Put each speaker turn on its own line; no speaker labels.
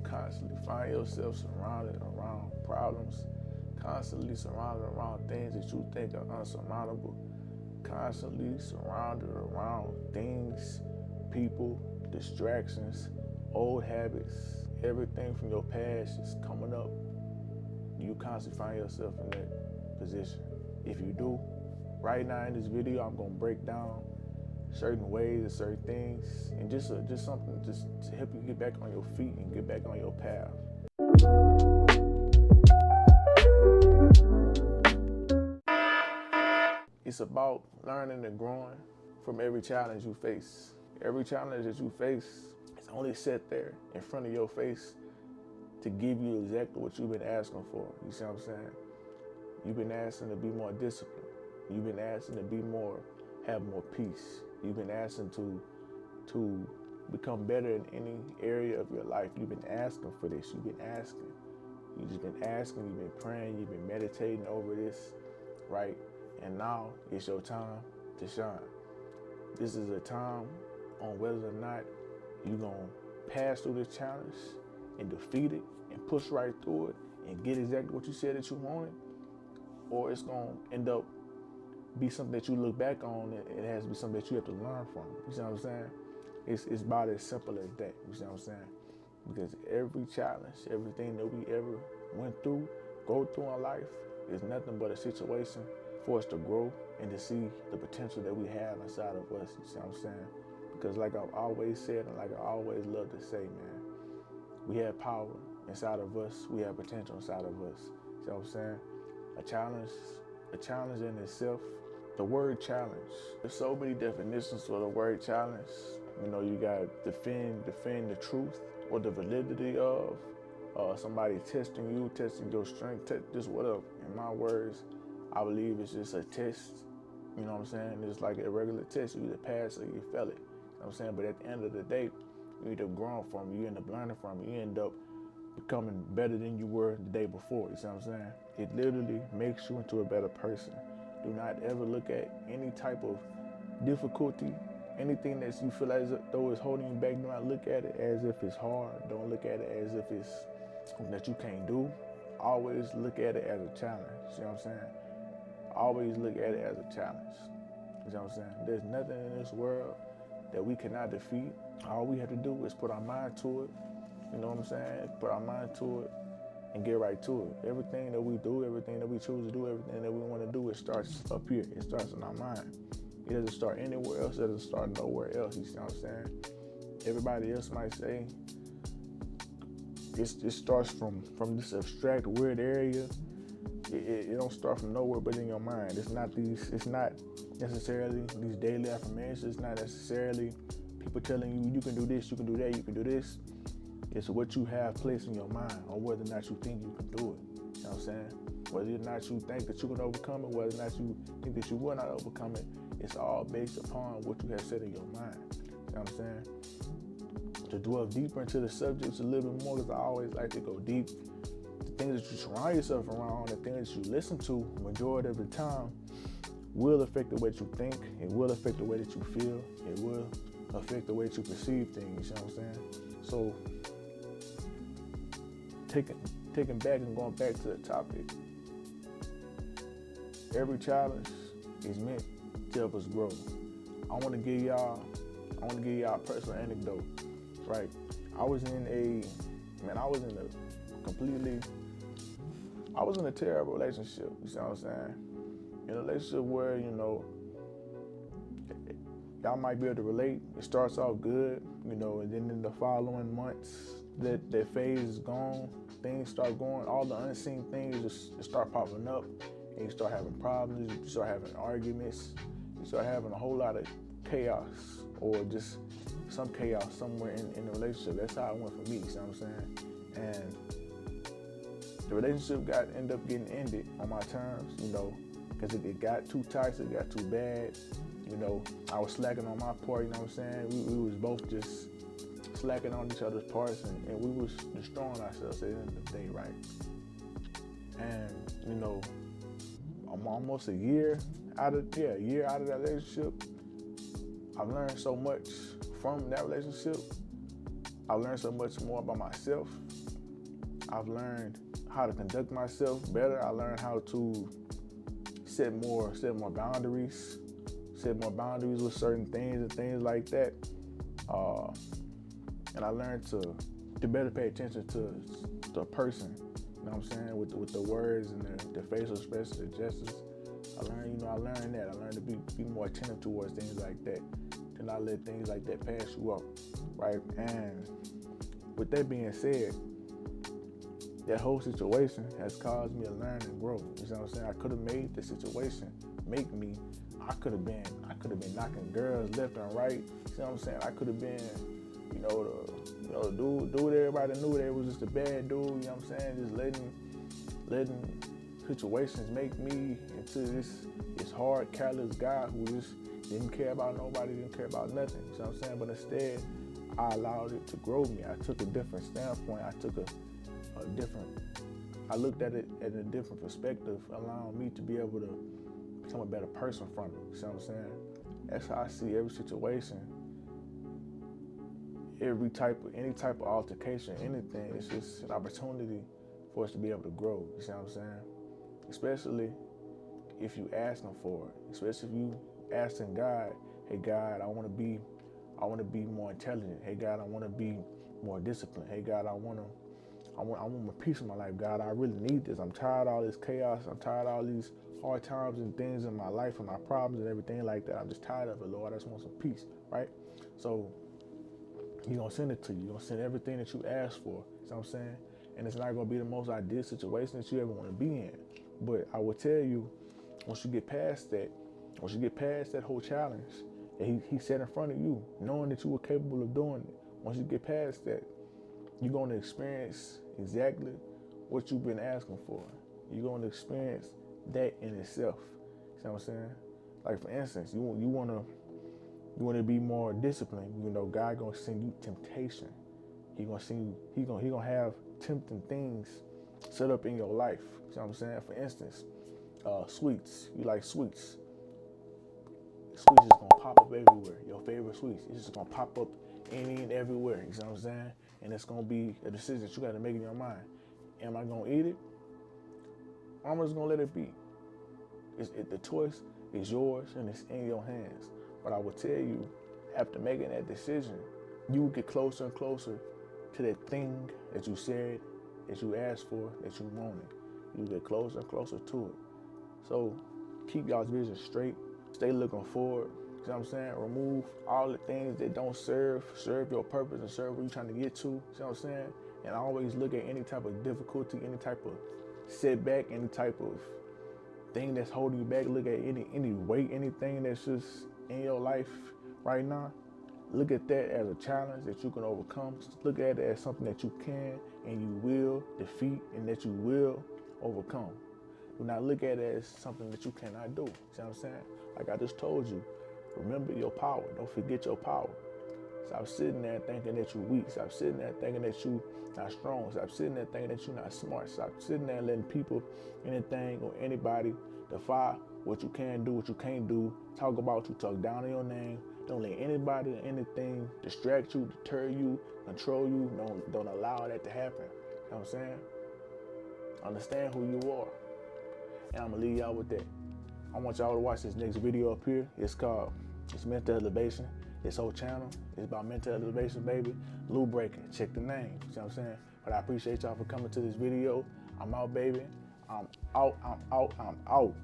constantly find yourself surrounded around problems, constantly surrounded around things that you think are unsurmountable, constantly surrounded around things, people, distractions, old habits, everything from your past is coming up, you constantly find yourself in that position. If you do, right now in this video, I'm gonna break down certain ways and certain things, and just something just to help you get back on your feet and get back on your path. It's about learning and growing from every challenge you face. Every challenge that you face is only set there in front of your face to give you exactly what you've been asking for. You see what I'm saying? You've been asking to be more disciplined. You've been asking to have more peace. You've been asking to become better in any area of your life. You've been asking for this. You've been asking. You've just been asking. You've been praying. You've been meditating over this, right? And now it's your time to shine. This is a time on whether or not you're going to pass through this challenge and defeat it and push right through it and get exactly what you said that you wanted, or it's going to end up be something that you look back on and it has to be something that you have to learn from. You see what I'm saying? It's about as simple as that. You see what I'm saying? Because every challenge, everything that we ever go through in life is nothing but a situation for us to grow and to see the potential that we have inside of us. You see what I'm saying? Because like I've always said and like I always love to say, man, we have power inside of us. We have potential inside of us. You see what I'm saying? A challenge in itself. The word challenge, there's so many definitions for the word challenge. You know, you got defend the truth or the validity of somebody testing you, testing your strength, just whatever. In my words, I believe it's just a test. You know what I'm saying? It's like a regular test. You either pass or you fail it. You know what I'm saying? But at the end of the day, you end up growing from it. You end up learning from it. You end up becoming better than you were the day before. You see what I'm saying? It literally makes you into a better person. Do not ever look at any type of difficulty, anything that you feel as though is holding you back. Do not look at it as if it's hard. Don't look at it as if it's something that you can't do. Always look at it as a challenge. You know what I'm saying? Always look at it as a challenge. You know what I'm saying? There's nothing in this world that we cannot defeat. All we have to do is put our mind to it. You know what I'm saying? Put our mind to it and get right to it. Everything that we do, everything that we choose to do, everything that we want to do, it starts up here. It starts in our mind. It doesn't start anywhere else. It doesn't start nowhere else. You see what I'm saying? Everybody else might say it starts from this abstract, weird area. It don't start from nowhere but in your mind. It's not necessarily these daily affirmations. It's not necessarily people telling you can do this, you can do that, you can do this. It's what you have placed in your mind on whether or not you think you can do it. You know what I'm saying? Whether or not you think that you can overcome it, whether or not you think that you will not overcome it, it's all based upon what you have set in your mind. You know what I'm saying? To dwell deeper into the subjects a little bit more, because I always like to go deep. The things that you surround yourself around, the things that you listen to, majority of the time, will affect the way that you think. It will affect the way that you feel. It will affect the way that you perceive things. You know what I'm saying? So, taking back and going back to the topic, every challenge is meant to help us grow. I want to give y'all a personal anecdote, right? I was in a terrible relationship, you see what I'm saying? In a relationship where, you know, y'all might be able to relate. It starts off good, you know, and then in the following months, that phase is gone. Things start going, all the unseen things just start popping up, and you start having problems, you start having arguments, you start having a whole lot of chaos, or just some chaos somewhere in the relationship. That's how it went for me, you see what I'm saying? And the relationship ended up getting ended on my terms, you know, because it got too toxic, it got too bad. You know, I was slacking on my part, you know what I'm saying? We was both just slacking on each other's parts, and we was destroying ourselves at the end of the day, right? And, you know, I'm almost a year out of that relationship. I've learned so much from that relationship. I've learned so much more about myself. I've learned how to conduct myself better. I learned how to set more boundaries with certain things and things like that. And I learned to better pay attention to a person. You know what I'm saying? With the words and the facial expressions, the gestures. I learned that. I learned to be more attentive towards things like that, to not let things like that pass you up, right? And with that being said, that whole situation has caused me to learn and grow. You know what I'm saying? I could have made the situation make me. I could have been knocking girls left and right. You know what I'm saying? I could have been, the dude everybody knew that was just a bad dude. You know what I'm saying? Just letting situations make me into this hard, careless guy who just didn't care about nobody, didn't care about nothing. You know what I'm saying? But instead, I allowed it to grow me. I took a different standpoint. I looked at it at a different perspective, allowing me to be able to become a better person from it. You know what I'm saying? That's how I see every situation, any type of altercation, anything. It's just an opportunity for us to be able to grow. You see what I'm saying? Especially if you asking for it. Especially if you asking God, hey God, I want to be more intelligent. Hey God, I want to be more disciplined. Hey God, I want more peace in my life. God, I really need this. I'm tired of all this chaos. I'm tired of all these hard times and things in my life and my problems and everything like that. I'm just tired of it, Lord. I just want some peace, right? So He's going to send it to you. He's going to send everything that you ask for. You know what I'm saying? And it's not going to be the most ideal situation that you ever want to be in. But I will tell you, once you get past that whole challenge that he set in front of you, knowing that you were capable of doing it, once you get past that, you're going to experience exactly what you've been asking for. You're going to experience that in itself. You know what I'm saying? Like for instance, you want to be more disciplined. You know, God gonna send you temptation. He gonna have tempting things set up in your life. You know what I'm saying? For instance, sweets. You like sweets. Sweets is gonna pop up everywhere. Your favorite sweets. It's just gonna pop up any and everywhere. You know what I'm saying? And it's gonna be a decision that you gotta make in your mind. Am I gonna eat it? I'm just gonna let it be. The choice is yours and it's in your hands. But I will tell you, after making that decision, you will get closer and closer to that thing that you said, that you asked for, that you wanted. You get closer and closer to it. So keep y'all's vision straight. Stay looking forward. You know what I'm saying? Remove all the things that don't serve your purpose and serve what you're trying to get to. You know what I'm saying? And always look at any type of difficulty, any type of setback, any type of thing that's holding you back. Look at any weight, anything that's just in your life right now. Look at that as a challenge that you can overcome. Look at it as something that you can and you will defeat and that you will overcome. Do not look at it as something that you cannot do. See what I'm saying? Like I just told you, remember your power. Don't forget your power. Stop sitting there thinking that you're weak. Stop sitting there thinking that you're not strong. Stop sitting there thinking that you're not smart. Stop sitting there letting people, anything or anybody defy what you can do, what you can't do, talk about you, talk down on your name. Don't let anybody or anything distract you, deter you, control you. Don't allow that to happen. You know what I'm saying? Understand who you are. And I'm going to leave y'all with that. I want y'all to watch this next video up here. It's Mental Elevation. This whole channel is about mental elevation, baby. Lou Breaking. Check the name. You know what I'm saying? But I appreciate y'all for coming to this video. I'm out, baby. I'm out.